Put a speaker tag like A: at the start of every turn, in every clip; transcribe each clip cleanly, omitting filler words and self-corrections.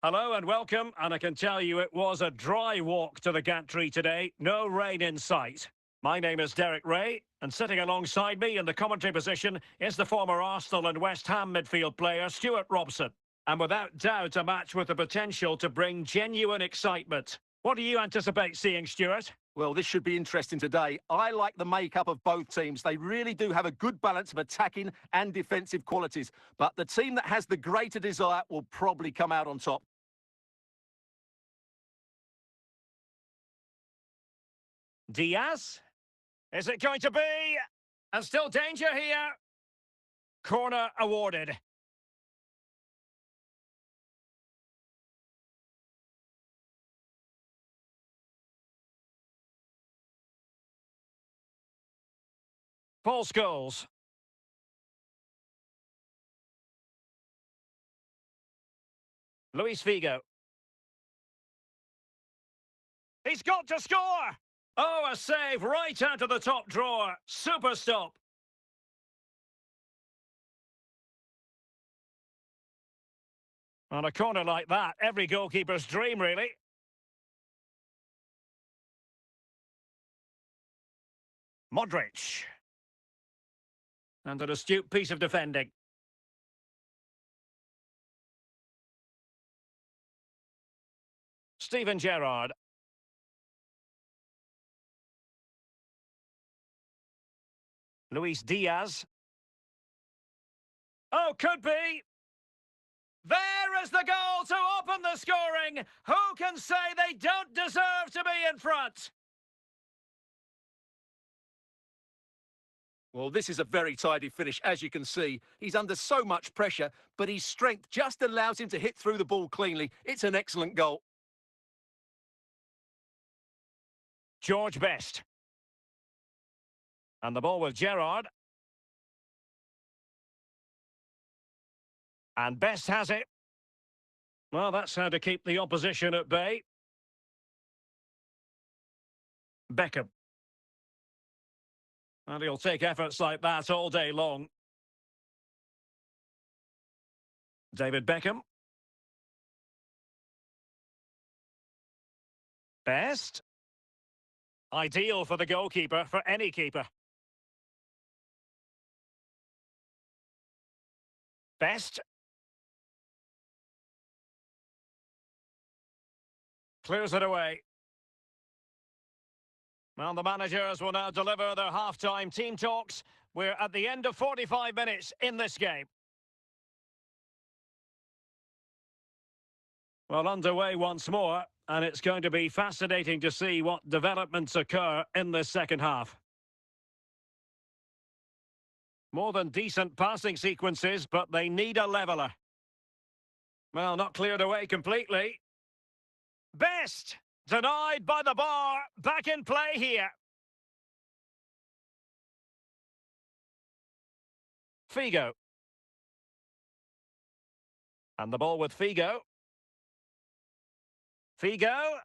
A: Hello and welcome, and I can tell you it was a dry walk to the gantry today, no rain in sight. My name is Derek Ray, and sitting alongside me in the commentary position is the former Arsenal and West Ham midfield player Stuart Robson. And without doubt a match with the potential to bring genuine excitement. What do you anticipate seeing, Stuart?
B: Well, this should be interesting today. I like the makeup of both teams. They really do have a good balance of attacking and defensive qualities. But the team that has the greater desire will probably come out on top.
A: Diaz? Is it going to be? And still danger here. Corner awarded. Paul Scholes. Luis Figo. He's got to score! Oh, a save right out of the top drawer. Super stop. On a corner like that, every goalkeeper's dream, really. Modric. And an astute piece of defending. Steven Gerrard. Luis Diaz. Oh, could be. There is the goal to open the scoring. Who can say they don't deserve to be in front?
B: Well, this is a very tidy finish, as you can see. He's under so much pressure, but his strength just allows him to hit through the ball cleanly. It's an excellent goal.
A: George Best. And the ball with Gerrard. And Best has it. Well, that's how to keep the opposition at bay. Beckham. And he'll take efforts like that all day long. David Beckham. Best. Ideal for the goalkeeper, for any keeper. Best. Clears it away. Well, the managers will now deliver their half-time team talks. We're at the end of 45 minutes in this game. Well, underway once more, and it's going to be fascinating to see what developments occur in this second half. More than decent passing sequences, but they need a leveller. Well, not cleared away completely. Best! Denied by the bar. Back in play here. Figo. And the ball with Figo. Figo.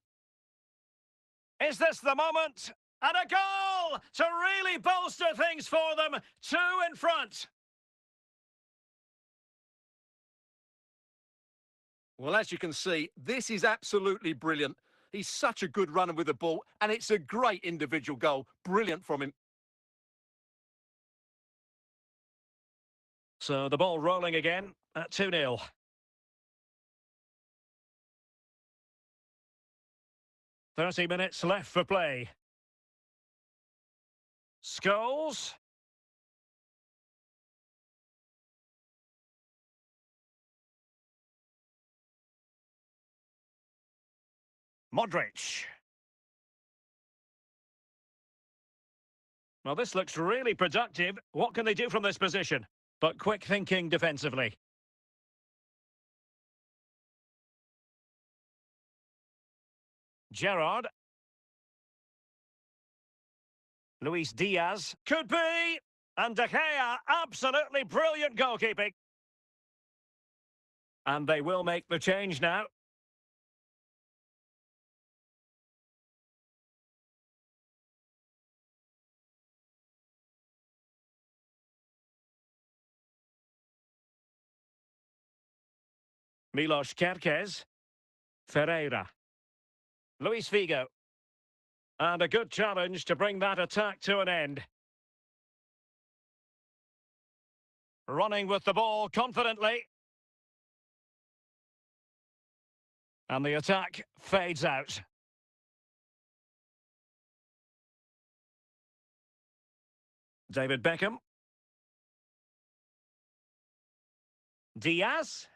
A: Is this the moment? And a goal to really bolster things for them. 2 in front.
B: Well, as you can see, this is absolutely brilliant. He's such a good runner with the ball, and it's a great individual goal. Brilliant from him.
A: So the ball rolling again at 2-0. "30 minutes left for play. Scholes. Modric. Well, this looks really productive. What can they do from this position? But quick thinking defensively. Gerrard. Luis Diaz. Could be! And De Gea, absolutely brilliant goalkeeping. And they will make the change now. Milos Kerkez. Ferreira. Luis Figo. And a good challenge to bring that attack to an end. Running with the ball confidently. And the attack fades out. David Beckham. Diaz.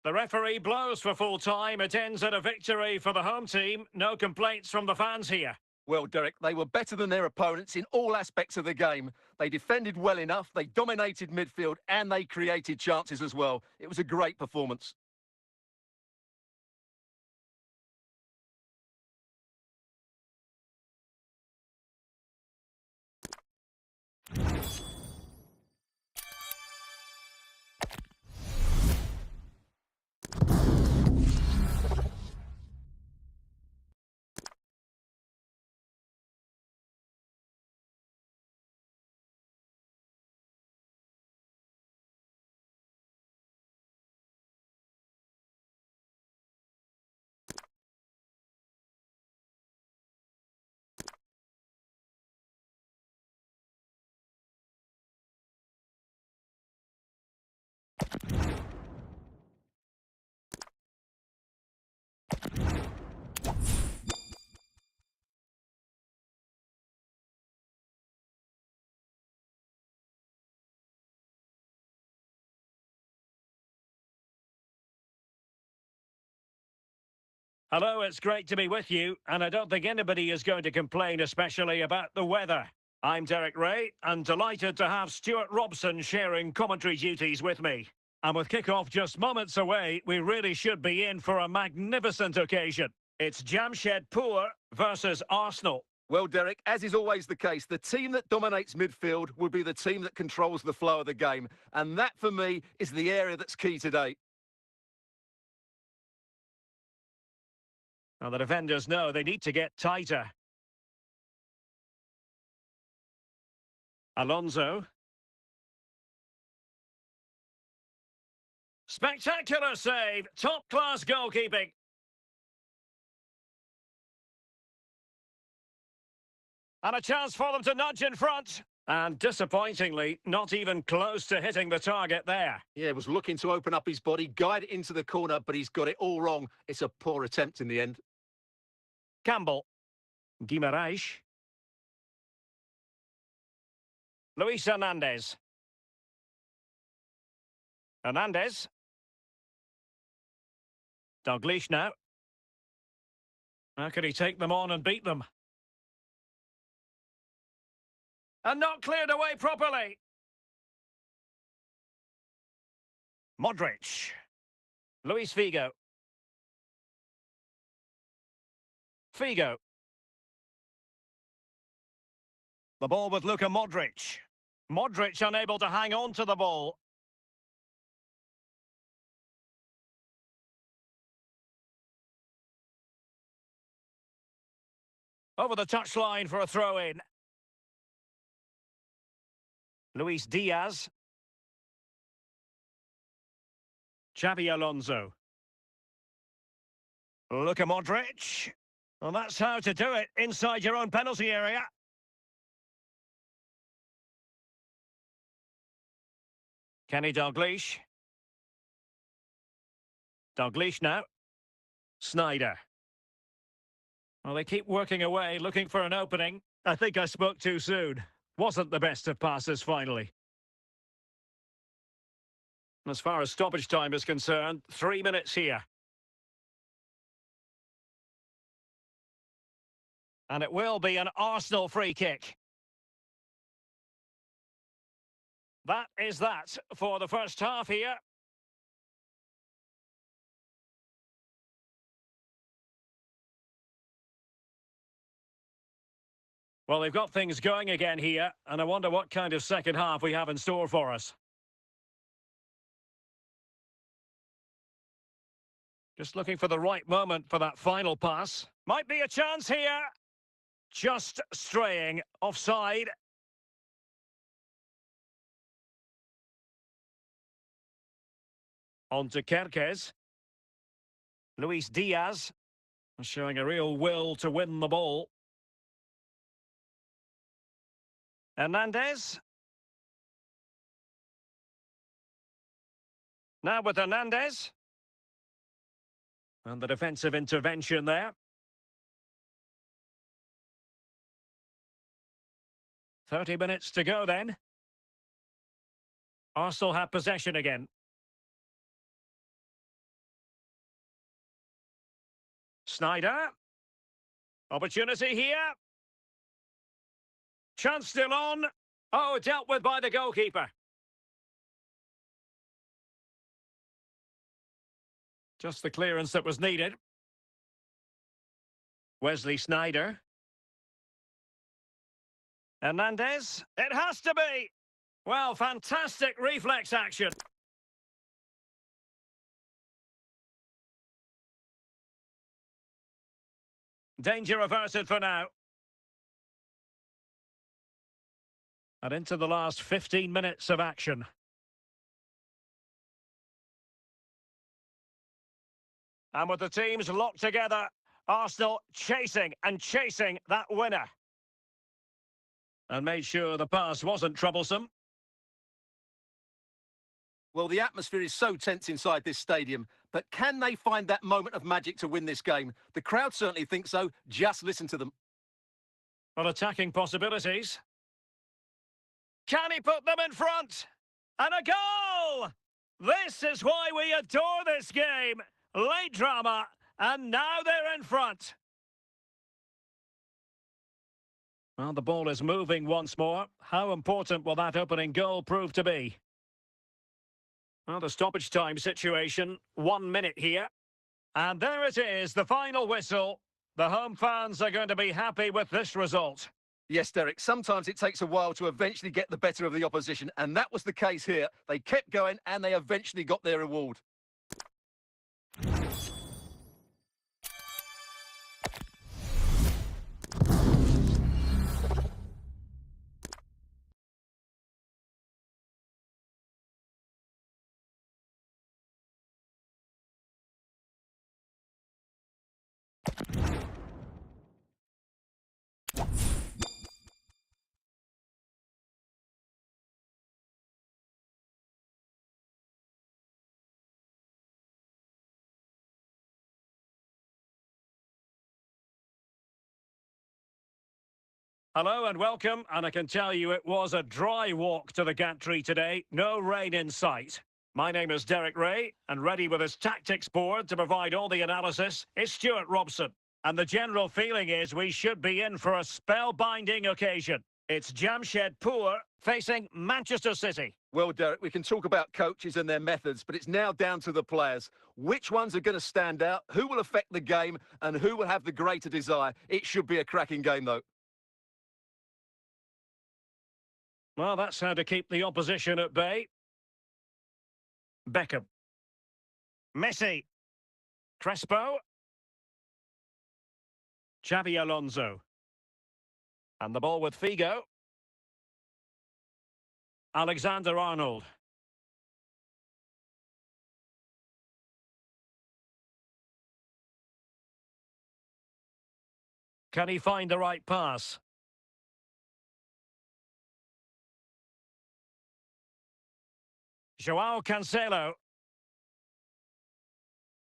A: The referee blows for full time. It ends at a victory for the home team. No complaints from the fans here.
B: Well, Derek, they were better than their opponents in all aspects of the game. They defended well enough, they dominated midfield, and they created chances as well. It was a great performance.
A: Hello, it's great to be with you, and I don't think anybody is going to complain, especially about the weather. I'm Derek Ray, and delighted to have Stuart Robson sharing commentary duties with me. And with kick-off just moments away, we really should be in for a magnificent occasion. It's Jamshedpur versus Arsenal.
B: Well, Derek, as is always the case, the team that dominates midfield will be the team that controls the flow of the game. And that, for me, is the area that's key today.
A: Now, the defenders know they need to get tighter. Alonso. Spectacular save. Top-class goalkeeping. And a chance for them to nudge in front. And disappointingly, not even close to hitting the target there.
B: Yeah, was looking to open up his body, guide it into the corner, but he's got it all wrong. It's a poor attempt in the end.
A: Campbell. Guimaraes. Luis Hernandez. Hernandez. Dalglish now. How can he take them on and beat them? And not cleared away properly. Modric. Luis Figo. Figo. The ball with Luka Modric. Modric unable to hang on to the ball. Over the touchline for a throw-in. Luis Diaz. Xabi Alonso. Luka Modric. Well, that's how to do it inside your own penalty area. Kenny Dalglish. Dalglish now. Snyder. Well, they keep working away, looking for an opening. I think I spoke too soon. Wasn't the best of passes, finally. As far as stoppage time is concerned, 3 minutes here. And it will be an Arsenal free kick. That is that for the first half here. Well, they've got things going again here, and I wonder what kind of second half we have in store for us. Just looking for the right moment for that final pass. Might be a chance here. Just straying offside. On to Kerkez. Luis Diaz showing a real will to win the ball. Hernandez. Now with Hernandez. And the defensive intervention there. 30 minutes to go then. Arsenal have possession again. Snyder. Opportunity here. Chance still on. Oh, dealt with by the goalkeeper. Just the clearance that was needed. Wesley Snyder. Hernandez. It has to be. Well, fantastic reflex action. Danger averted for now. And into the last 15 minutes of action. And with the teams locked together, Arsenal chasing and chasing that winner. And made sure the pass wasn't troublesome.
B: Well, the atmosphere is so tense inside this stadium, but can they find that moment of magic to win this game? The crowd certainly think so. Just listen to them.
A: Well, attacking possibilities. Can he put them in front? And a goal! This is why we adore this game. Late drama, and now they're in front. Well, the ball is moving once more. How important will that opening goal prove to be? Well, the stoppage time situation, 1 minute here. And there it is, the final whistle. The home fans are going to be happy with this result.
B: Yes, Derek, sometimes it takes a while to eventually get the better of the opposition, and that was the case here. They kept going, and they eventually got their reward.
A: Hello and welcome, and I can tell you it was a dry walk to the gantry today, no rain in sight. My name is Derek Ray, and ready with his tactics board to provide all the analysis is Stuart Robson. And the general feeling is we should be in for a spellbinding occasion. It's Jamshedpur facing Manchester City.
B: Well, Derek, we can talk about coaches and their methods, but it's now down to the players. Which ones are going to stand out, who will affect the game, and who will have the greater desire? It should be a cracking game, though.
A: Well, that's how to keep the opposition at bay. Beckham. Messi. Crespo. Xabi Alonso. And the ball with Figo. Alexander-Arnold. Can he find the right pass? Joao Cancelo.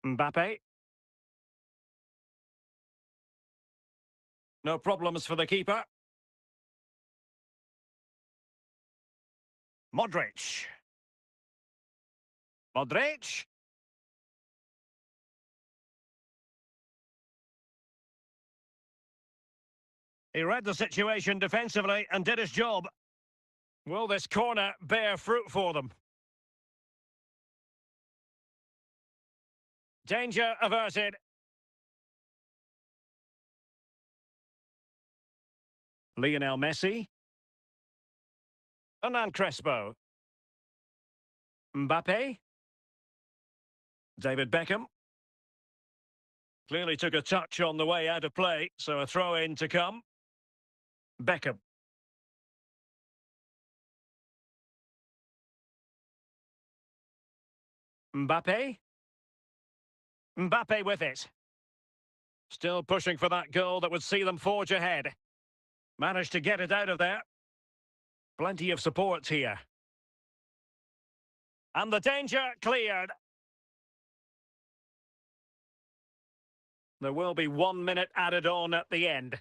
A: Mbappe. No problems for the keeper. Modric. Modric. He read the situation defensively and did his job. Will this corner bear fruit for them? Danger averted. Lionel Messi. Hernan Crespo. Mbappe. David Beckham. Clearly took a touch on the way out of play, so a throw-in to come. Beckham. Mbappe. Mbappe with it. Still pushing for that goal that would see them forge ahead. Managed to get it out of there. Plenty of support here. And the danger cleared. There will be 1 minute added on at the end.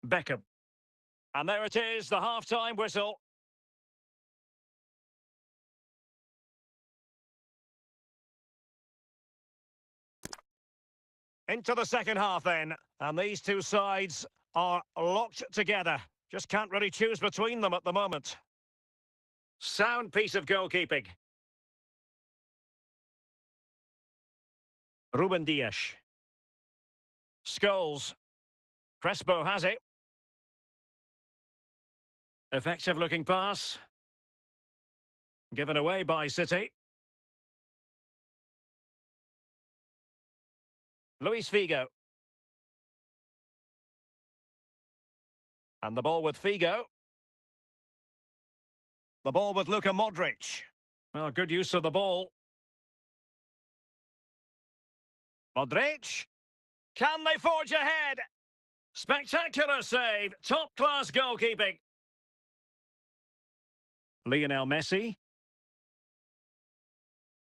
A: Beckham. And there it is, the half-time whistle. Into the second half then. And these two sides are locked together. Just can't really choose between them at the moment. Sound piece of goalkeeping. Ruben Dias. Scholes. Crespo has it. Effective looking pass. Given away by City. Luis Figo. And the ball with Figo. The ball with Luka Modric. Well, good use of the ball. Modric. Can they forge ahead? Spectacular save. Top-class goalkeeping. Lionel Messi.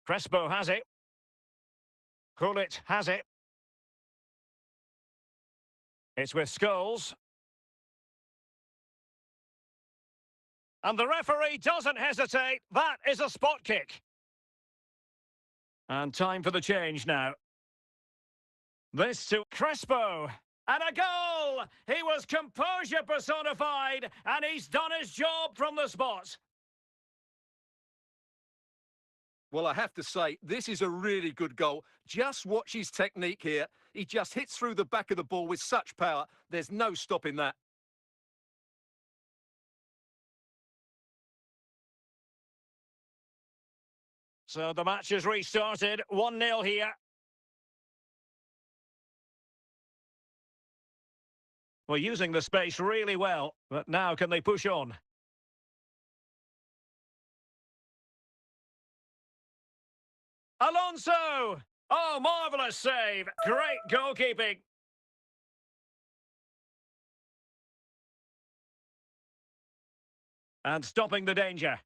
A: Crespo has it. Gullit has it. It's with Scholes. And the referee doesn't hesitate. That is a spot kick. And time for the change now. This to Crespo. And a goal! He was composure personified, and he's done his job from the spot.
B: Well, I have to say, this is a really good goal. Just watch his technique here. He just hits through the back of the ball with such power. There's no stopping that.
A: So the match is restarted. 1-0 here. Well, using the space really well. But now can they push on? Alonso! Oh, marvellous save. Great goalkeeping. And stopping the danger.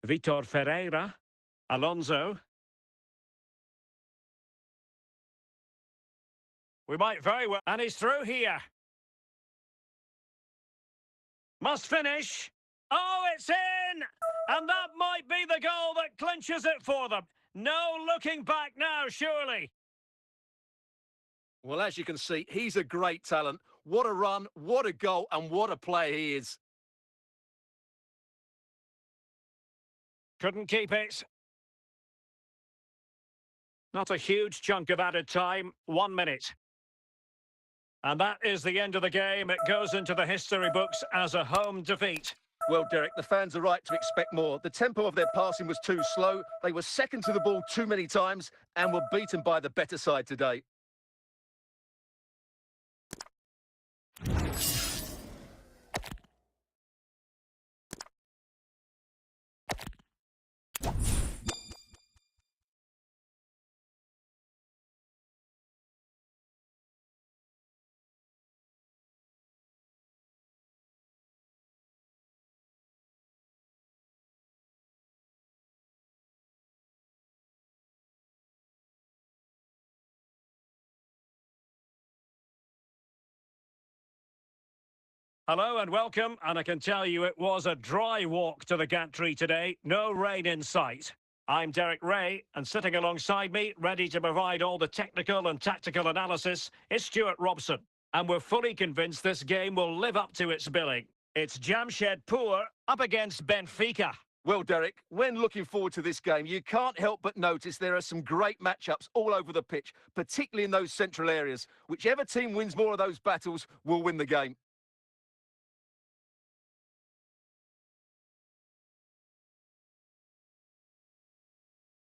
A: Vitor Ferreira. Alonso. We might very well... And he's through here. Must finish. Oh, it's in! And that might be the goal that clinches it for them. No looking back now, surely.
B: Well, as you can see, he's a great talent. What a run, what a goal, and what a player he is.
A: Couldn't keep it. Not a huge chunk of added time. 1 minute. And that is the end of the game. It goes into the history books as a home defeat.
B: Well, Derek, the fans are right to expect more. The tempo of their passing was too slow. They were second to the ball too many times and were beaten by the better side today.
A: Hello and welcome, and I can tell you it was a dry walk to the gantry today. No rain in sight. I'm Derek Ray, and sitting alongside me, ready to provide all the technical and tactical analysis, is Stuart Robson. And we're fully convinced this game will live up to its billing. It's Jamshedpur up against Benfica.
B: Well, Derek, when looking forward to this game, you can't help but notice there are some great matchups all over the pitch, particularly in those central areas. Whichever team wins more of those battles will win the game.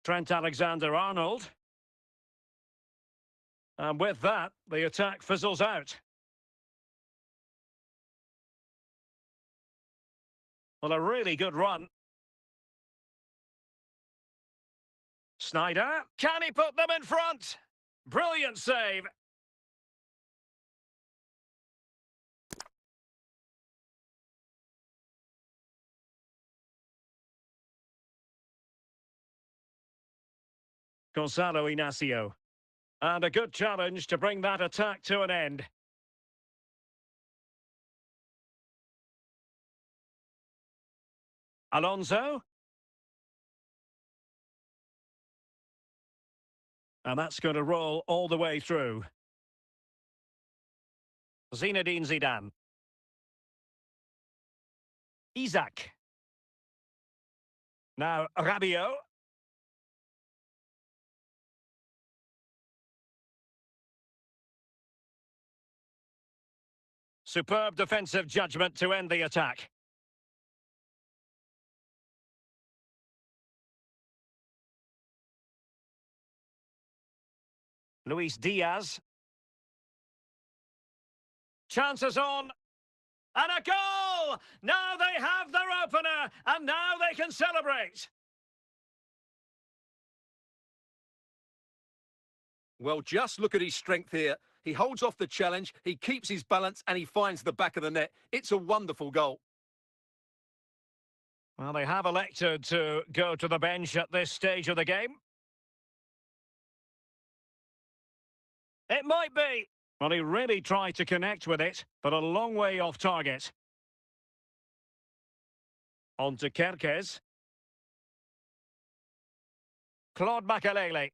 A: Trent Alexander-Arnold. And with that, the attack fizzles out. Well, a really good run. Snyder, can he put them in front? Brilliant save. Gonzalo Inacio. And a good challenge to bring that attack to an end. Alonso. And that's going to roll all the way through. Zinedine Zidane. Isaac. Now Rabiot. Superb defensive judgment to end the attack. Luis Diaz. Chances on. And a goal! Now they have their opener, and now they can celebrate.
B: Well, just look at his strength here. He holds off the challenge, he keeps his balance, and he finds the back of the net. It's a wonderful goal.
A: Well, they have elected to go to the bench at this stage of the game. It might be. Well, he really tried to connect with it, but a long way off target. On to Kerkez. Claude Makelele.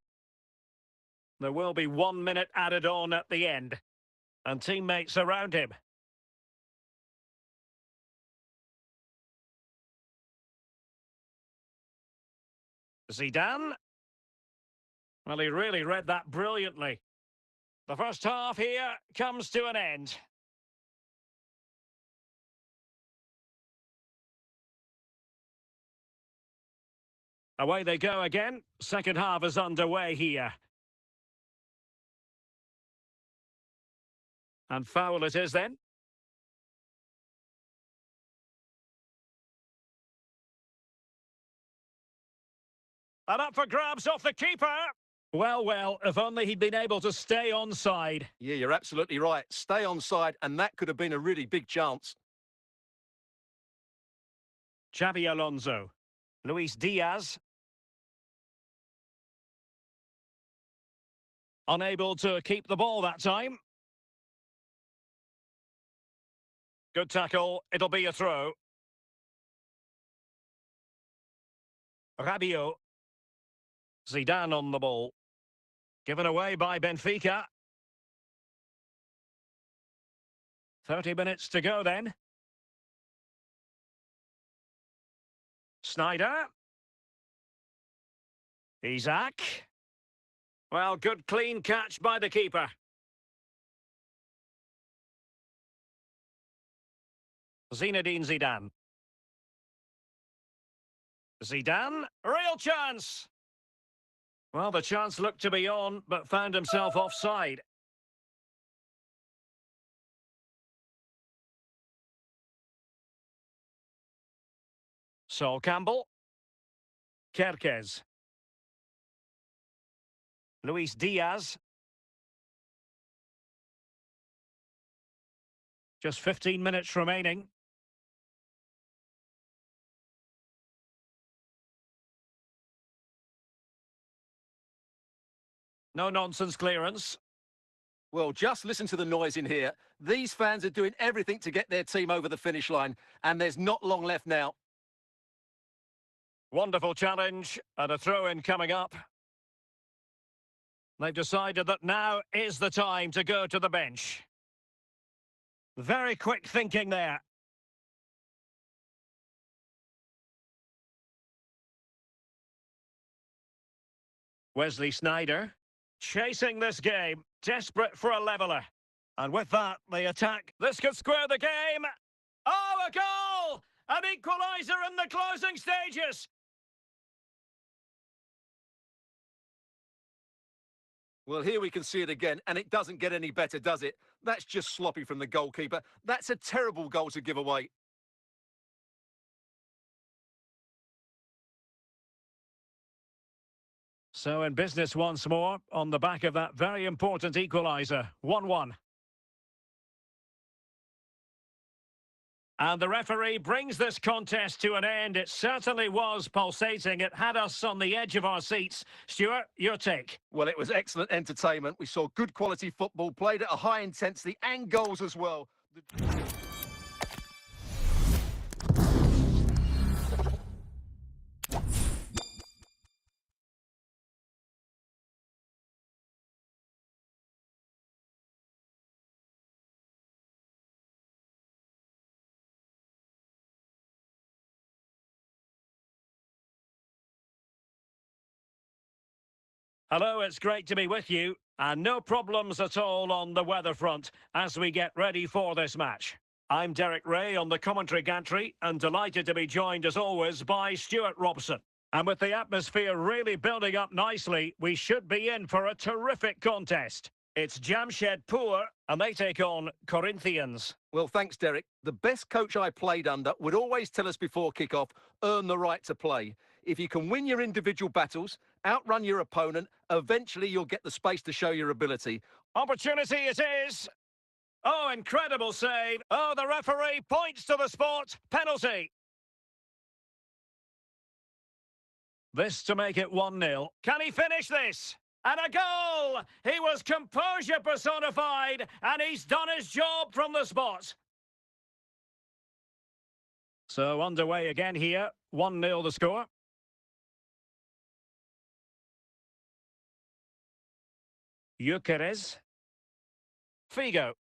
A: There will be 1 minute added on at the end. And teammates around him. Zidane. Well, he really read that brilliantly. The first half here comes to an end. Away they go again. Second half is underway here. And foul it is then. And up for grabs off the keeper. Well, well, if only he'd been able to stay onside.
B: Yeah, you're absolutely right. Stay onside, and that could have been a really big chance.
A: Xabi Alonso. Luis Diaz. Unable to keep the ball that time. Good tackle. It'll be a throw. Rabiot. Zidane on the ball. Given away by Benfica. 30 minutes to go then. Snyder. Isaac. Well, good clean catch by the keeper. Zinedine Zidane. Zidane, real chance! Well, the chance looked to be on, but found himself offside. Sol Campbell. Kerkez. Luis Diaz. Just 15 minutes remaining. No nonsense clearance.
B: Well, just listen to the noise in here. These fans are doing everything to get their team over the finish line, and there's not long left now.
A: Wonderful challenge, and a throw-in coming up. They've decided that now is the time to go to the bench. Very quick thinking there. Wesley Sneijder, chasing this game, desperate for a leveller. And with that, the attack. This could square the game. Oh, a goal! An equaliser in the closing stages.
B: Well, here we can see it again, and it doesn't get any better, does it? That's just sloppy from the goalkeeper. That's a terrible goal to give away.
A: So in business once more, on the back of that very important equaliser. 1-1. And the referee brings this contest to an end. It certainly was pulsating. It had us on the edge of our seats. Stuart, your take?
B: Well, it was excellent entertainment. We saw good quality football, played at a high intensity and goals as well.
A: Hello, it's great to be with you. And no problems at all on the weather front as we get ready for this match. I'm Derek Ray on the commentary gantry and delighted to be joined as always by Stuart Robson. And with the atmosphere really building up nicely, we should be in for a terrific contest. It's Jamshedpur and they take on Corinthians.
B: Well, thanks, Derek. The best coach I played under would always tell us before kick-off, earn the right to play. If you can win your individual battles, outrun your opponent, eventually you'll get the space to show your ability.
A: Opportunity it is. Oh, incredible save. Oh, the referee points to the spot. Penalty. This to make it 1-0. Can he finish this? And a goal! He was composure personified, and he's done his job from the spot. So underway again here. 1-0 the score. Gyökeres. Figo.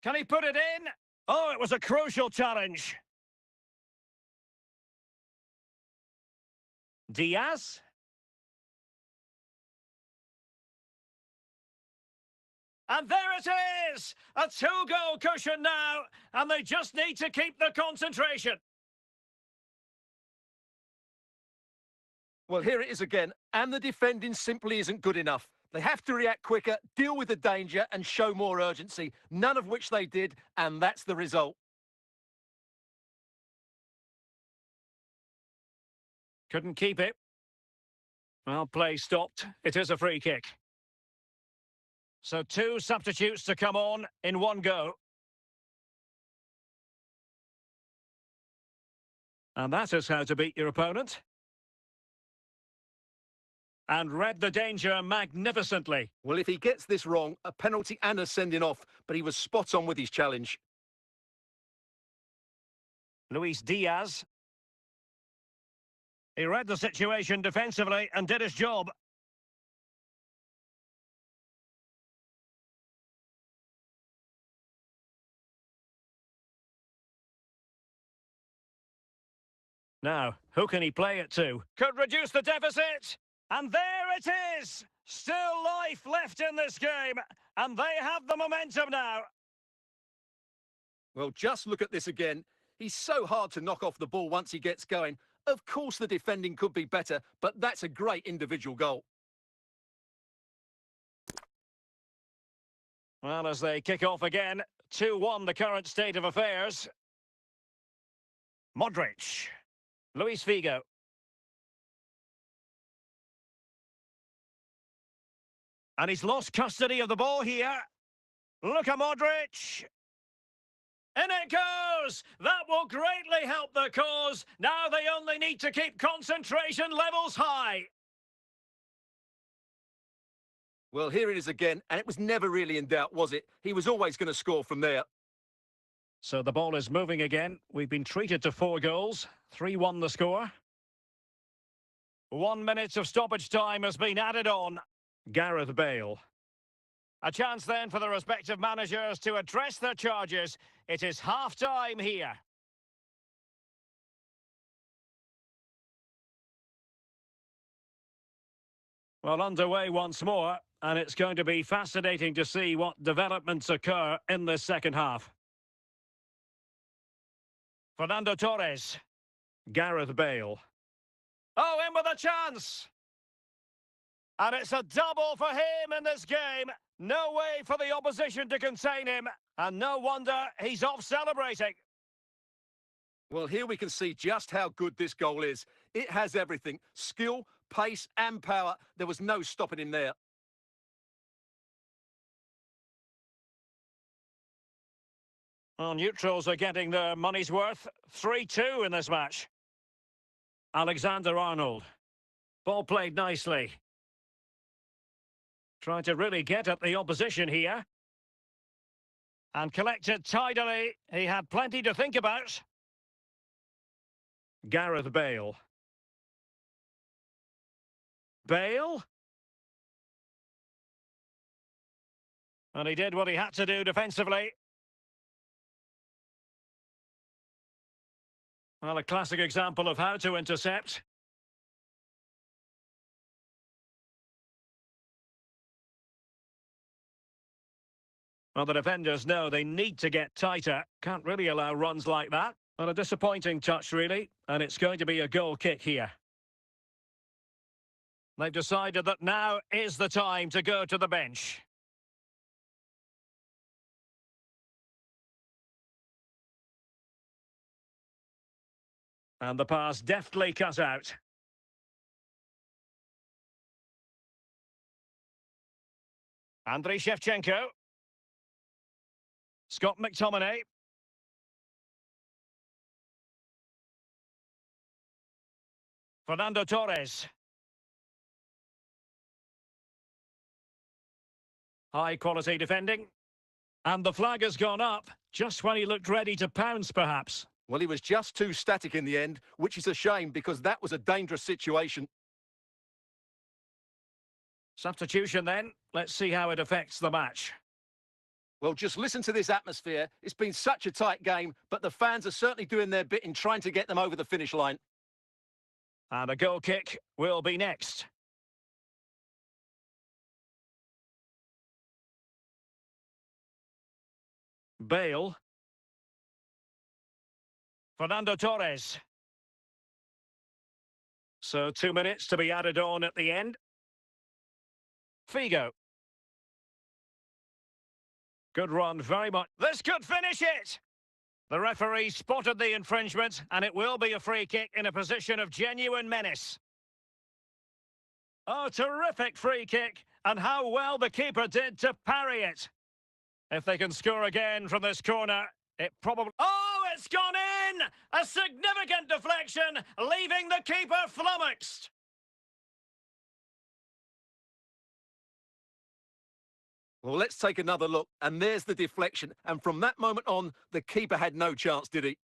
A: Can he put it in? Oh, it was a crucial challenge. Diaz. And there it is! A two-goal cushion now, and they just need to keep the concentration.
B: Well, here it is again, and the defending simply isn't good enough. They have to react quicker, deal with the danger, and show more urgency, none of which they did, and that's the result.
A: Couldn't keep it. Well, play stopped. It is a free kick. So two substitutes to come on in one go. And that is how to beat your opponent. And read the danger magnificently.
B: Well, if he gets this wrong, a penalty and a sending off, but he was spot on with his challenge.
A: Luis Diaz. He read the situation defensively and did his job. Now, who can he play it to? Could reduce the deficit. And there it is! Still life left in this game. And they have the momentum now.
B: Well, just look at this again. He's so hard to knock off the ball once he gets going. Of course the defending could be better, but that's a great individual goal.
A: Well, as they kick off again, 2-1 the current state of affairs. Modric. Luis Figo. And he's lost custody of the ball here. Look at Modric. In it goes! That will greatly help the cause. Now they only need to keep concentration levels high.
B: Well, here it is again, and it was never really in doubt, was it? He was always going to score from there.
A: So the ball is moving again. We've been treated to 4 goals. 3-1 the score. 1 minute of stoppage time has been added on. Gareth Bale. A chance then for the respective managers to address their charges. It is half-time here. Well, underway once more, and it's going to be fascinating to see what developments occur in this second half. Fernando Torres. Gareth Bale. Oh, in with a chance! And it's a double for him in this game. No way for the opposition to contain him. And no wonder he's off celebrating.
B: Well, here we can see just how good this goal is. It has everything: skill, pace and power. There was no stopping him there.
A: Well, neutrals are getting their money's worth. 3-2 in this match. Alexander-Arnold. Ball played nicely. Trying to really get at the opposition here. And collected tidily. He had plenty to think about. Gareth Bale. Bale? And he did what he had to do defensively. Well, a classic example of how to intercept. Well, the defenders know they need to get tighter. Can't really allow runs like that. Well, a disappointing touch, really. And it's going to be a goal kick here. They've decided that now is the time to go to the bench. And the pass deftly cut out. Andriy Shevchenko. Scott McTominay. Fernando Torres. High quality defending. And the flag has gone up, just when he looked ready to pounce, perhaps.
B: Well, he was just too static in the end, which is a shame because that was a dangerous situation.
A: Substitution then. Let's see how it affects the match.
B: Well, just listen to this atmosphere. It's been such a tight game, but the fans are certainly doing their bit in trying to get them over the finish line.
A: And a goal kick will be next. Bale. Fernando Torres. So 2 minutes to be added on at the end. Figo. Good run, very much. This could finish it! The referee spotted the infringement, and it will be a free kick in a position of genuine menace. Oh, terrific free kick, and how well the keeper did to parry it. If they can score again from this corner, it probably... Oh, it's gone in! A significant deflection, leaving the keeper flummoxed.
B: Well, let's take another look. And there's the deflection. And from that moment on, the keeper had no chance, did he?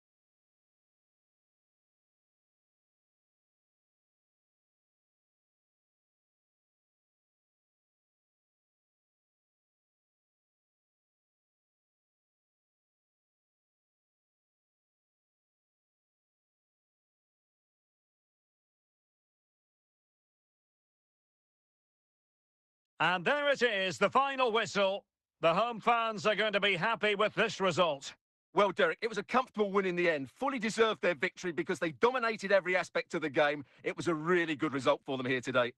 A: And there it is, the final whistle. The home fans are going to be happy with this result.
B: Well, Derek, it was a comfortable win in the end. Fully deserved their victory because they dominated every aspect of the game. It was a really good result for them here today.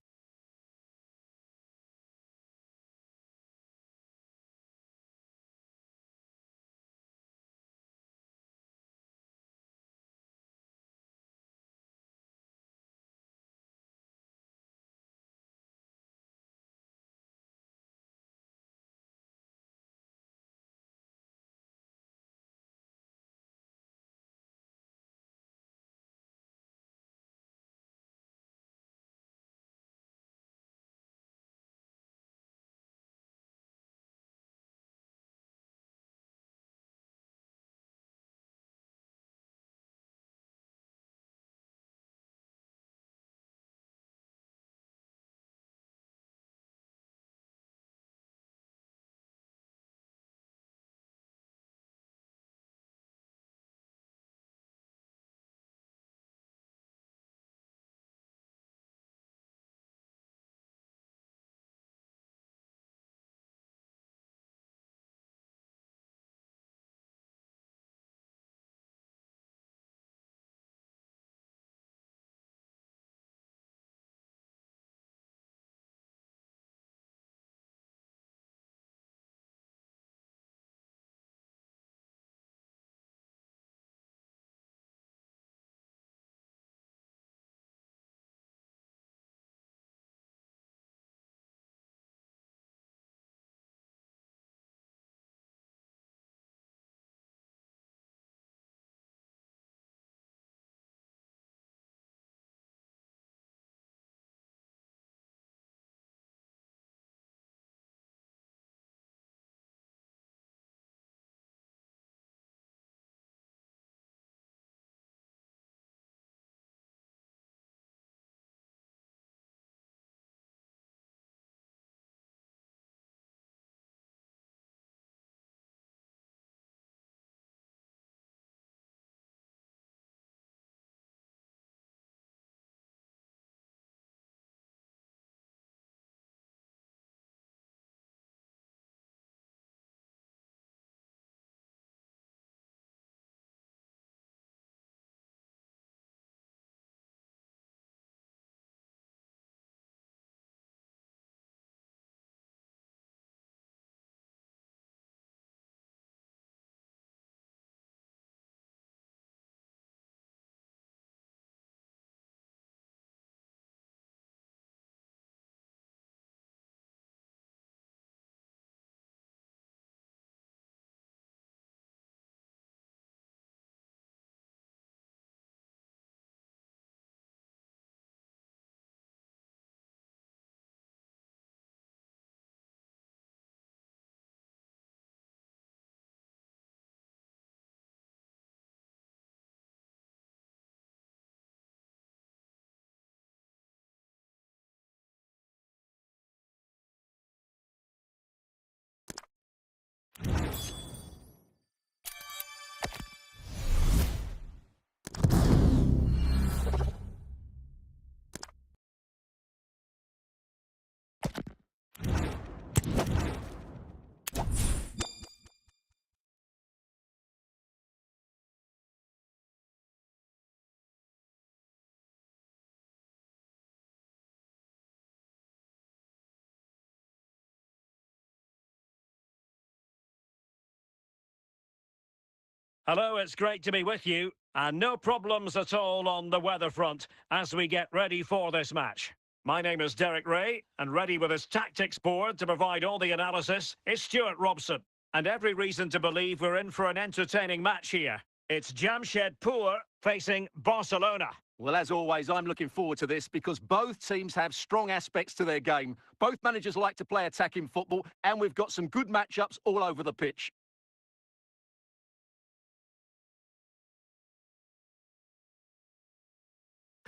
A: Hello, it's great to be with you. And no problems at all on the weather front as we get ready for this match. My name is Derek Ray, and ready with his tactics board to provide all the analysis is Stuart Robson. And every reason to believe we're in for an entertaining match here. It's Jamshedpur facing Barcelona.
B: Well, as always, I'm looking forward to this because both teams have strong aspects to their game. Both managers like to play attacking football, and we've got some good matchups all over the pitch.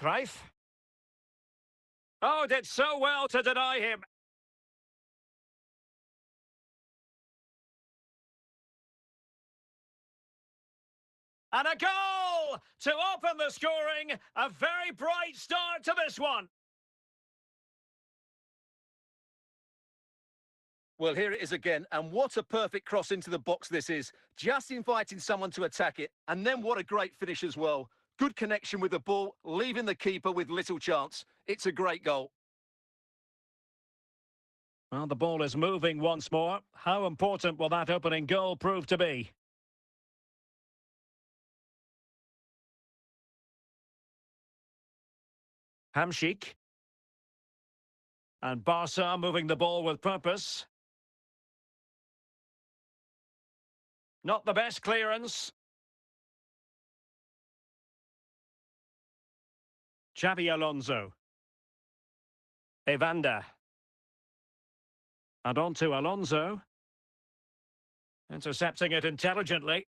A: Cruyff. Oh, did so well to deny him. And a goal to open the scoring. A very bright start to this one.
B: Well, here it is again, and what a perfect cross into the box this is. Just inviting someone to attack it, and then what a great finish as well. Good connection with the ball, leaving the keeper with little chance. It's a great goal.
A: Well, the ball is moving once more. How important will that opening goal prove to be? Hamšík. And Barca moving the ball with purpose. Not the best clearance. Xabi Alonso. Evander. And on to Alonso. Intercepting it intelligently.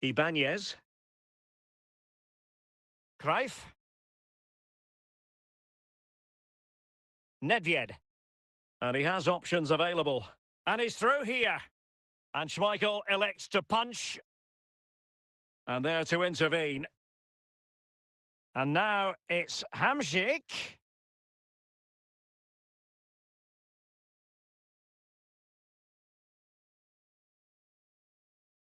A: Ibanez. Cruyff. Nedved. And he has options available. And he's through here. And Schmeichel elects to punch. And there to intervene. And now it's Hamšík.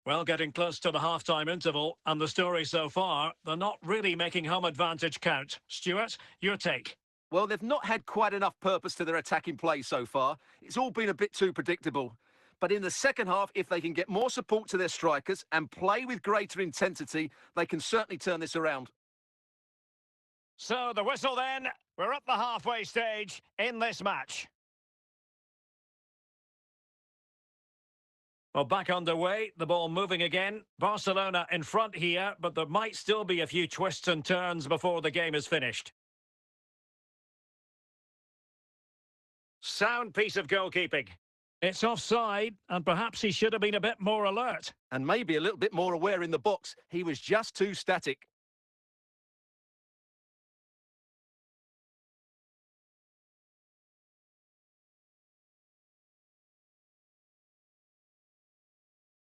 A: Well, getting close to the half-time interval, and the story so far, they're not really making home advantage count. Stuart, your take?
B: Well, they've not had quite enough purpose to their attacking play so far. It's all been a bit too predictable. But in the second half, if they can get more support to their strikers and play with greater intensity, they can certainly turn this around.
A: So the whistle then, we're at the halfway stage in this match. Well, back underway, the ball moving again. Barcelona in front here, but there might still be a few twists and turns before the game is finished. Sound piece of goalkeeping. It's offside, and perhaps he should have been a bit more alert.
B: And maybe a little bit more aware in the box. He was just too static.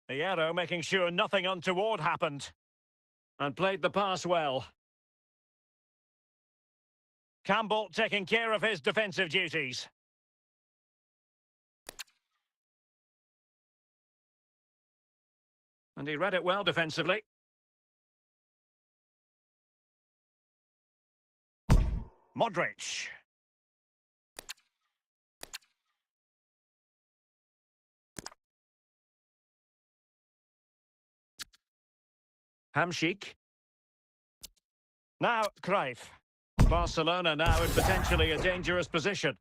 A: The arrow making sure nothing untoward happened. And played the pass well. Campbell taking care of his defensive duties. And he read it well defensively. Modric. Hamšík. Now Cruyff. Barcelona now in potentially a dangerous position.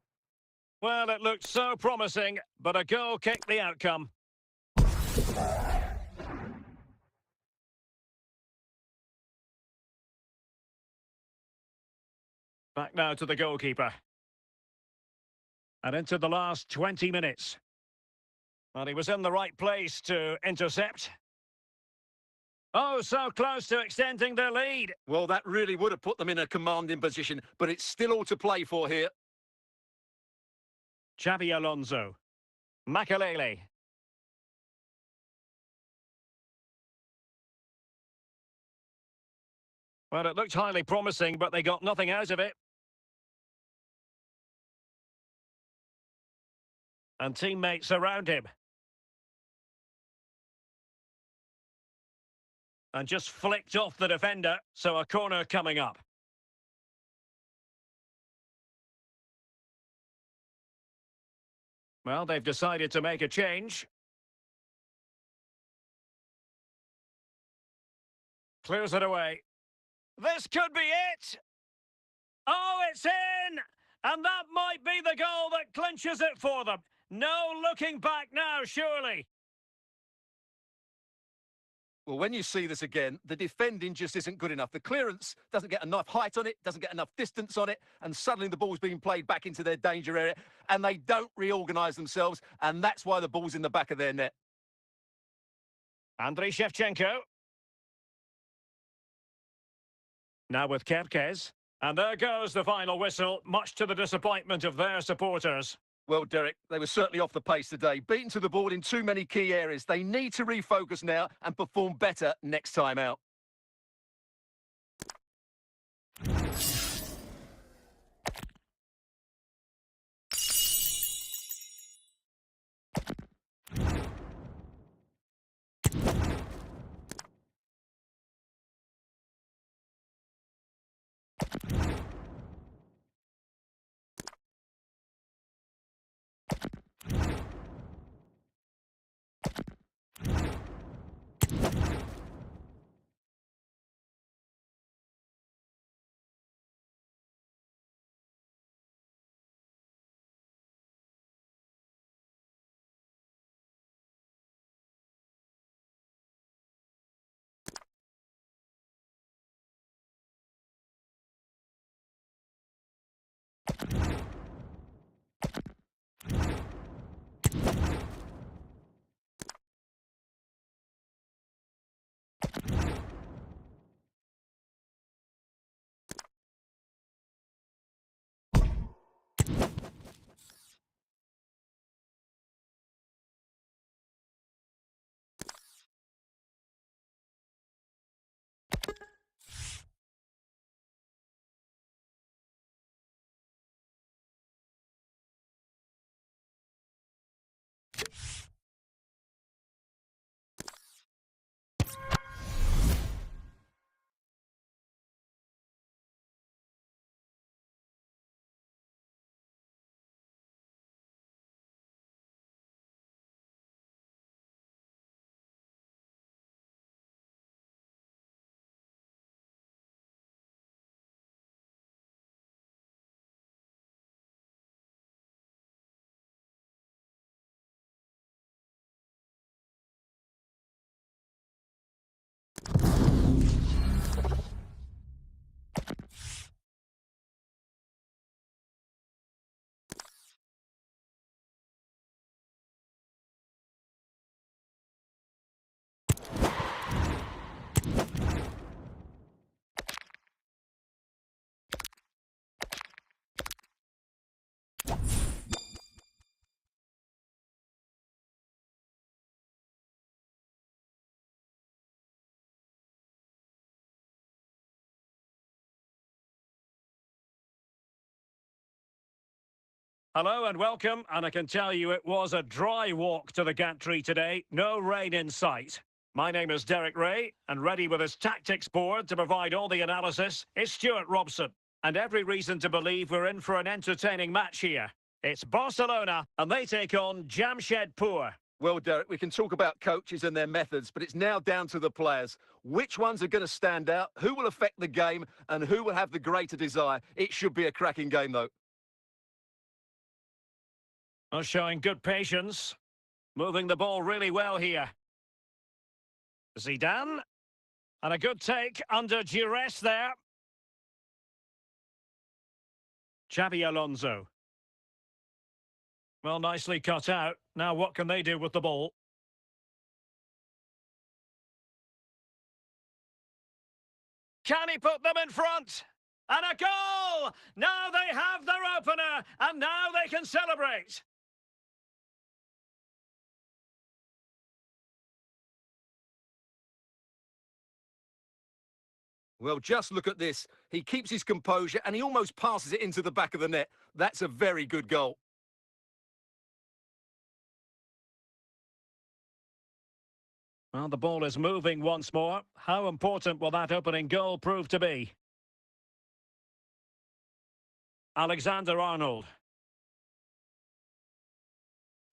A: Well, it looked so promising, but a goal kicked the outcome. Back now to the goalkeeper. And into the last 20 minutes. And he was in the right place to intercept. Oh, so close to extending their lead.
B: Well, that really would have put them in a commanding position, but it's still all to play for here.
A: Xabi Alonso. Makelele. Well, it looked highly promising, but they got nothing out of it. And teammates around him. And just flicked off the defender, so a corner coming up. Well, they've decided to make a change. Clears it away. This could be it. Oh, it's in! And that might be the goal that clinches it for them. No looking back now, surely.
B: Well, when you see this again, the defending just isn't good enough. The clearance doesn't get enough height on it, doesn't get enough distance on it, and suddenly the ball's being played back into their danger area, and they don't reorganise themselves, and that's why the ball's in the back of their net.
A: Andriy Shevchenko. Now with Kerkez. And there goes the final whistle, much to the disappointment of their supporters.
B: Well, Derek, they were certainly off the pace today. Beaten to the board in too many key areas. They need to refocus now and perform better next time out.
A: Hello and welcome, and I can tell you it was a dry walk to the gantry today. No rain in sight. My name is Derek Ray, and ready with his tactics board to provide all the analysis is Stuart Robson. And every reason to believe we're in for an entertaining match here. It's Barcelona, and they take on Jamshedpur.
B: Well, Derek, we can talk about coaches and their methods, but it's now down to the players. Which ones are going to stand out, who will affect the game, and who will have the greater desire? It should be a cracking game, though.
A: Oh, showing good patience. Moving the ball really well here. Zidane. And a good take under duress there. Xabi Alonso. Well, nicely cut out. Now what can they do with the ball? Can he put them in front? And a goal! Now they have their opener, and now they can celebrate.
B: Well, just look at this. He keeps his composure and he almost passes it into the back of the net. That's a very good goal.
A: Well, the ball is moving once more. How important will that opening goal prove to be? Alexander-Arnold.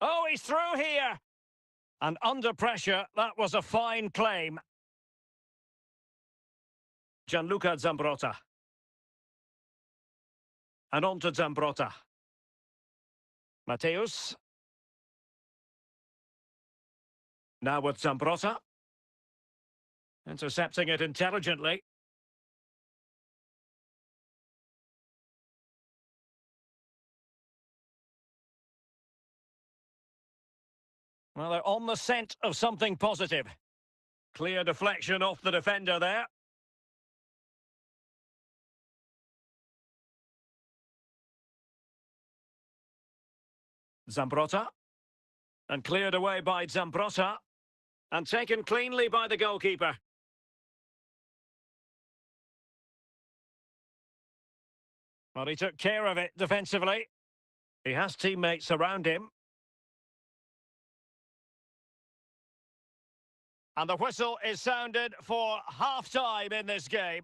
A: Oh, he's through here! And under pressure, that was a fine claim. Gianluca Zambrotta. And on to Zambrotta. Mateus. Now with Zambrotta. Intercepting it intelligently. Well, they're on the scent of something positive. Clear deflection off the defender there. Zambrotta. And cleared away by Zambrotta. And taken cleanly by the goalkeeper. Well, he took care of it defensively. He has teammates around him. And the whistle is sounded for half-time in this game.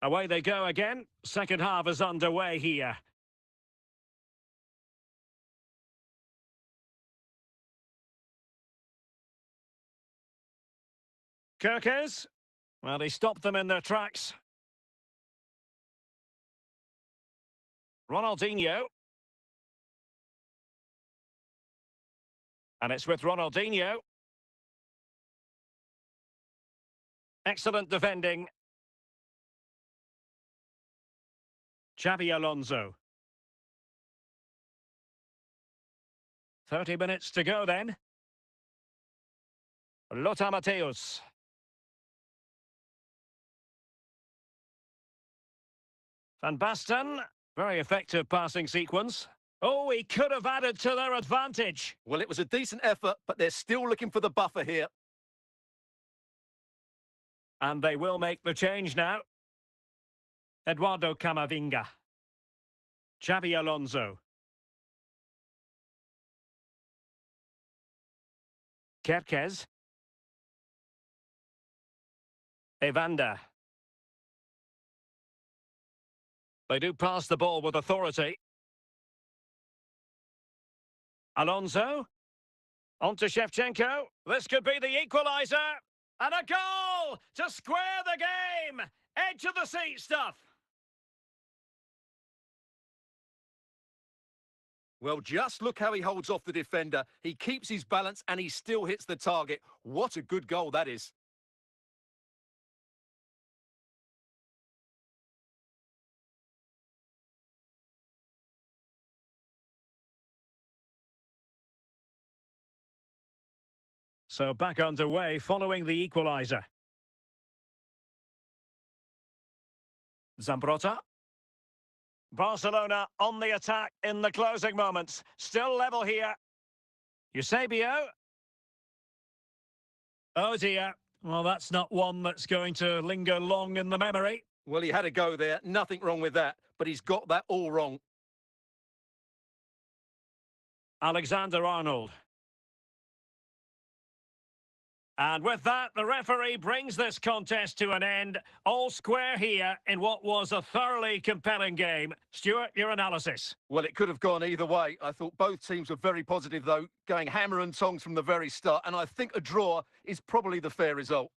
A: Away they go again. Second half is underway here. Kirkes. Well, he stopped them in their tracks. Ronaldinho. And it's with Ronaldinho. Excellent defending. Xabi Alonso. 30 minutes to go then. Lothar Matthäus. Van Basten. Very effective passing sequence. Oh, he could have added to their advantage.
B: Well, it was a decent effort, but they're still looking for the buffer here.
A: And they will make the change now. Eduardo Camavinga. Xabi Alonso. Kerkez. Evander. They do pass the ball with authority. Alonso. On to Shevchenko. This could be the equaliser. And a goal to square the game. Edge of the seat stuff.
B: Well, just look how he holds off the defender. He keeps his balance and he still hits the target. What a good goal that is.
A: So back underway following the equaliser. Zambrotta. Barcelona on the attack in the closing moments. Still level here. Eusebio. Oh dear. Well, that's not one that's going to linger long in the memory.
B: Well, he had a go there. Nothing wrong with that. But he's got that all wrong.
A: Alexander-Arnold. And with that, the referee brings this contest to an end. All square here in what was a thoroughly compelling game. Stuart, your analysis?
B: Well, it could have gone either way. I thought both teams were very positive, though, going hammer and tongs from the very start. And I think a draw is probably the fair result.